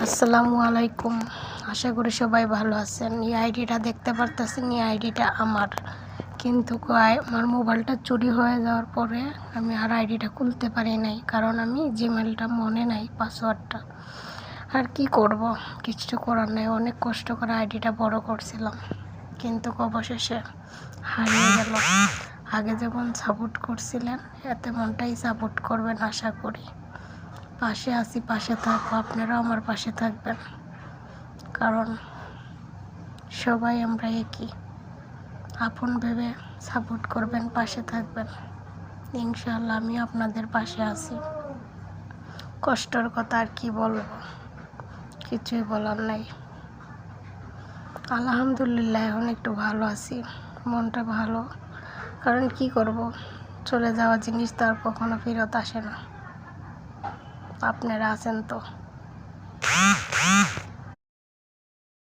আসসালামু আলাইকুম। আশা করি সবাই ভালো আছেন। এই আইডিটা দেখতে পারতেছেন, এই আইডিটা আমার, কিন্তু আমার মোবাইলটা চুরি হয়ে যাওয়ার পরে আমি আর আইডিটা খুলতে পারি নাই, কারণ আমি জিমেলটা মনে নাই পাসওয়ার্ডটা। আর কি করব, কিছু করার নাই। অনেক কষ্ট করে আইডিটা বড় করছিলাম, কিন্তু অবশেষে হারিয়ে গেল। আগে যেমন সাপোর্ট করছিলেন, এতে মনটাই সাপোর্ট করবেন আশা করি। পাশে আছি, পাশে থাকবো, আপনারাও আমার পাশে থাকবেন, কারণ সবাই আমরা একই। আপন ভেবে সাপোর্ট করবেন, পাশে থাকবেন। ইনশাআল্লাহ আমি আপনাদের পাশে আছি। কষ্টের কথা আর কি বলবো, কিছুই বলার নাই। আলহামদুলিল্লাহ এখন একটু ভালো আছি, মনটা ভালো। কারণ কি করব, চলে যাওয়া জিনিস তো আর কখনো ফেরত আসে না। আপনারা আছেন তো।